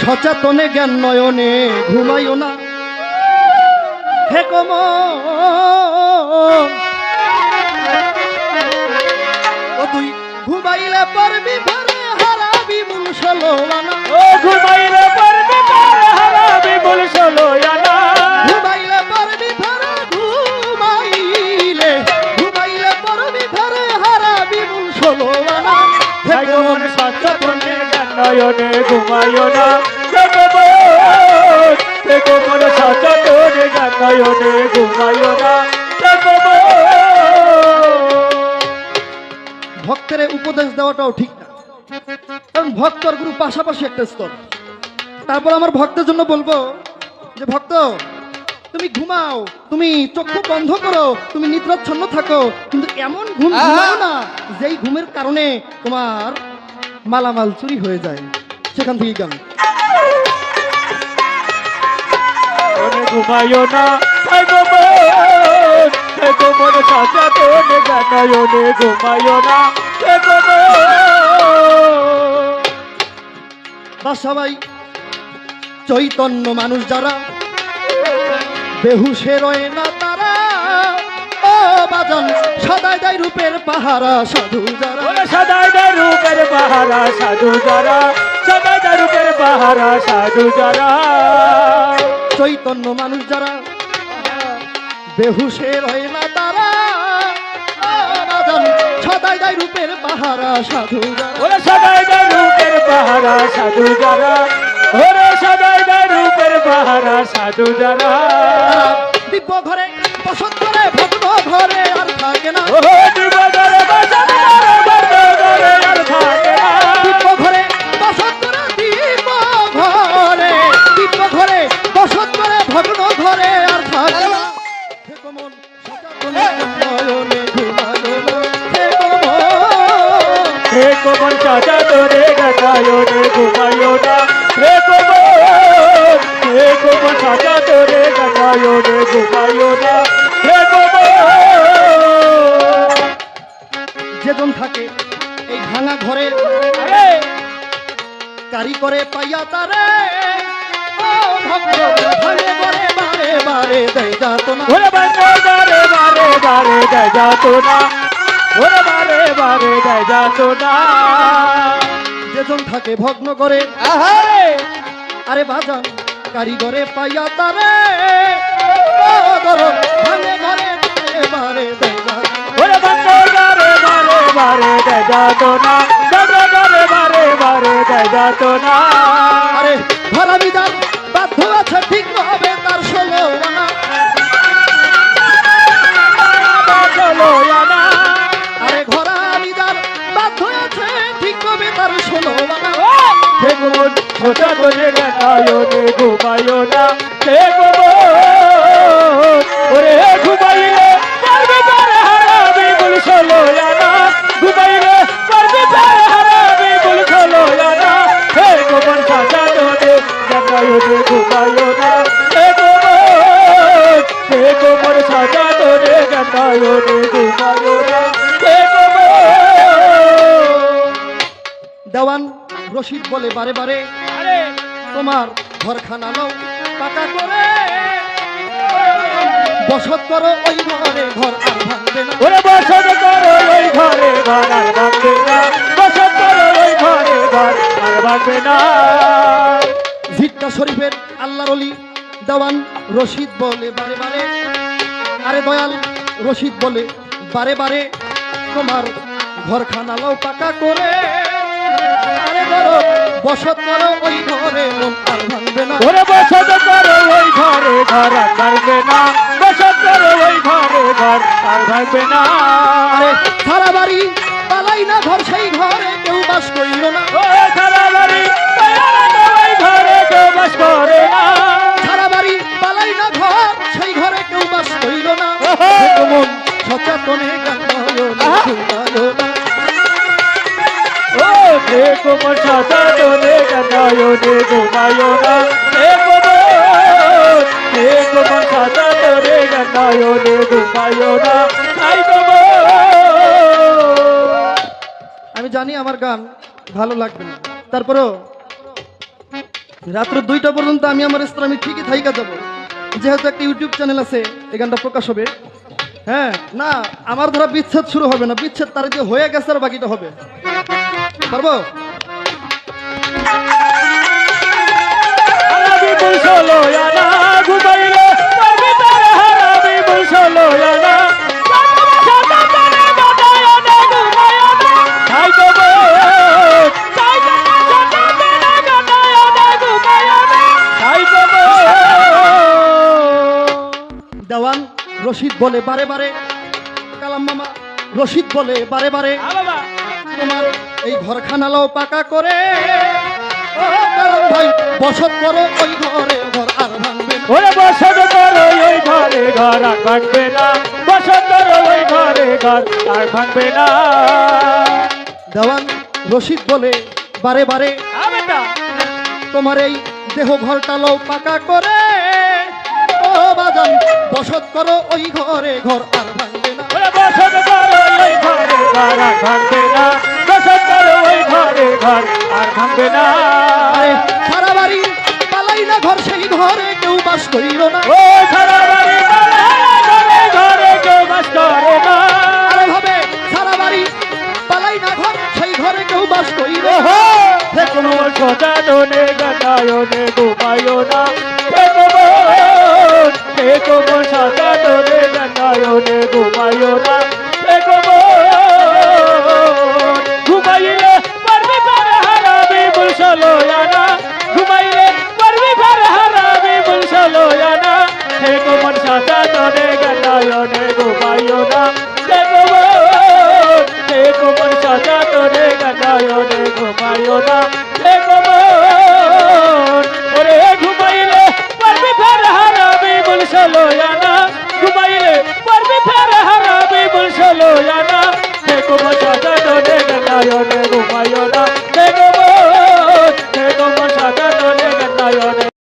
সচেতনে জ্ঞান নয়নে ঘুমাইও না হে কমল ও তুই ঘুমাইলে পারবি ভরে হারাবি মূল ষোলো আনা ও ঘুমাইলে পারবি পার হারাবি বল ষোলো আনা ঘুমাইলে পারবি ভরে ঘুমাইলে পারবি ভরে হারাবি মূল ষোলো আনা হে ভাই কমল মন সচেতনে জ্ঞান নয়নে ঘুমাইও না দেখো মন সচেতনে জ্ঞান নয়নে ঘুমাইও না ভক্তের উপদেশ দেওয়াটাও ঠিক না, কারণ ভক্ত আর গুরু পাশাপাশি একটা স্তর। তারপর আমার ভক্তের জন্য বলবো যে ভক্ত তুমি ঘুমাও, তুমি চক্ষু বন্ধ করো, তুমি নিদ্রাচ্ছন্ন থাকো, কিন্তু এমন ঘুম ঘুমাও না যেই ঘুমের কারণে তোমার মালামাল চুরি হয়ে যায়। সেখান থেকে গান ঘুমাইও না দেখো মন সচেতনে জ্ঞান নয়নে ঘুমাইও না বা সবাই চৈতন্য মানুষ যারা বেহুশে রয়ে না তারা ও বাজান সদাই দেয় রূপের পাহারা সাধু যারা সদাই রূপের পাহারা সাধু যারা সদাই রূপের পাহারা সাধু যারা চৈতন্য মানুষ যারা বেহুশে রয়ে না তারা ও বাজান সদাই দেয় রূপের পাহারা সাধু যারা ওরে সদাই রূপের পাহারা সাধু যারা ওরে সদাই রূপের পাহারা সাধু যারা দিব্য ঘরে বসত করে ভগ্ন ঘরে আর থাকে না ও দিবগরে বসত করে ভগ্ন ঘরে আর থাকে না দিব্য ঘরে বসত করে দিব্য ঘরে বসত করে ভগ্ন ঘরে আর থাকে না হে কমল সচেতনে নয়নে ঘুমালো না হে কমল হে কোমল চাচা তোরে গায়নে ঘুমাইও না হে কোমল চাচা তোরে গায়নে ঘুমাইও না হে যেজন থাকে এই ভাঙা ঘরে কারি করে পাইয়া তারে ও ভক্ত ভাঙে ঘরে বারে বারে দেয় যাত না ওরে বারে বারে বারে দেয় যাতো না ওরে বারে বারে দেয় যাতো না যেজন থাকে ভগ্ন করে আহারে আরে বাজান কারিগরে পাইয়া তারে ও দরদ ভাঙে ঘরে বারে বারে দেয় যাত না। ওরে বারে বারে বারে দেয় যাতো না বারে বারে বারে দেয় যাতো না আরে ধরাবিদার বাধ্য আছে ঠিক হবে তার ষোলো আনা চলো না আরে ঘরাবিদার বাধ্য আছে ঠিক হবে তার ষোলো আনা হে কোমল ছোটা করে গায়নে ঘুমাইও না হে কোমল ওরে ঘুমাইলে পারবি পার হারাবি বল ষোলো আনা ঘুমাইলে পারবি পার হারাবি বল ষোলো আনা হে কোমল সাজা তোরে গায়নে ঘুমাইও না হে কোমল সাজা তোরে গায়নে ঘুমাইও না হে কোমল দেওয়ান রশিদ বলে বারে বারে আরে তোমার ঘরখানা নাও পাকা করে বসত করো ওই ঘরে ঘর আর ভাঙবে না ওরে বসত করো ওই ঘরে ঘর আর ভাঙবে না বসত করো ওই ঘরে ঘর আর ভাঙবে না ভিট্টা শরীফের আল্লাহর ওলি দেওয়ান রশিদ বলে বারে বারে আরে দয়াল রশিদ বলে বারে বারে তোমার ঘরখানা নাও পাকা করে আরে ধরো বসত করো ওই ঘরে মন আর ভাঙবে না ওরে বসত করো ওই ঘরে ঘর আর ভাঙবে না বসত করো ওই ঘরে ঘর আর ভাঙবে না আরে সারা বাড়ি পালাই না ঘর সেই ঘরে কেউ বাস করিল না ও সারা বাড়ি ওই ঘরে কেউ বাস করে না সারা বাড়ি পালাই না ঘর সেই ঘরে কেউ বাস করিল না মন সচেতনে গান ঘুমালো না ও হে কোমল সাজা তোরে গায়নে ঘুমাইও না হে কোমল সাজা তোরে গায়নে ঘুমাইও না আই আমি জানি আমার গান ভালো লাগবে না, তারপরেও রাত্র 2টা পর্যন্ত আমি আমার স্ত্রী ঠিকই থাইকা যাব, যেহেতু একটা ইউটিউব চ্যানেল আছে, এই গানটা প্রকাশ হবে। হ্যাঁ, না আমার ধরা বিচ্ছেদ শুরু হবে না, বিচ্ছেদ তার যে হয়ে গেছে আর বাকিটা হবে। পারবো? হারাবি বুলছলো আনা ঘুমাইলে পারবি তার হারাবি বুলছলো আনা দেওয়ান রশিদ বলে বারে বারে, কালাম মামা রশিদ বলে বারে বারে, তোমার এই ঘরখানালাও পাকা করে ও কালাম ভাই বসত করো ওই ঘরে, ঘর আর ভাঙবে না। ওরে বসত করো ওই ঘরে, ঘর আর ভাঙবে না। বসত করো ওই ঘরে, ঘর আর ভাঙবে না। দেওয়ান রশিদ বলে বারে বারে, তোমার এই দেহ ঘরটালাও পাকা করে ও বাজান বসত করো ওই ঘরে, ঘর আর ভাঙবে না। ওরে বসত করো ওই ঘরে, ঘর আর ভাঙবে না। বসত করো ওই ঘরে, ঘর আর ভাঙবে না। আরে সারা বাড়ি পালাই না ঘর, সেই ঘরে কেউ বাস করিল না। ও সারা বাড়ি ঘরে, ঘরে কেউ বাস করে না। আরে ভাবে সারা বাড়ি পালাই না ঘর, সেই ঘরে কেউ বাস করিল না। সে কোনো সজাননে গানায়নে ঘুমায়ো না। সে কোনো সজাননে গানায়নে ঘুমায়ো না। সে ঘুমাইলে পারবি পার হারাবি বুলছলো আনা। ঘুমাইলে পারবি পার হারাবি বুলছলো আনা। সে কোমর সজাননে গানায়নে ঘুমায়ো না। সে কোমর সজাননে গানায়নে ঘুমায়ো না। সে কোমর ওরে ঘুমাইলে পারবি পার হারাবি বুলছলো আনা। ঘুমাইলে পারবি পার হারাবি বুলছলো আনা। সে কোমর সজাননে গানায়নে ঘুমায়ো না। সে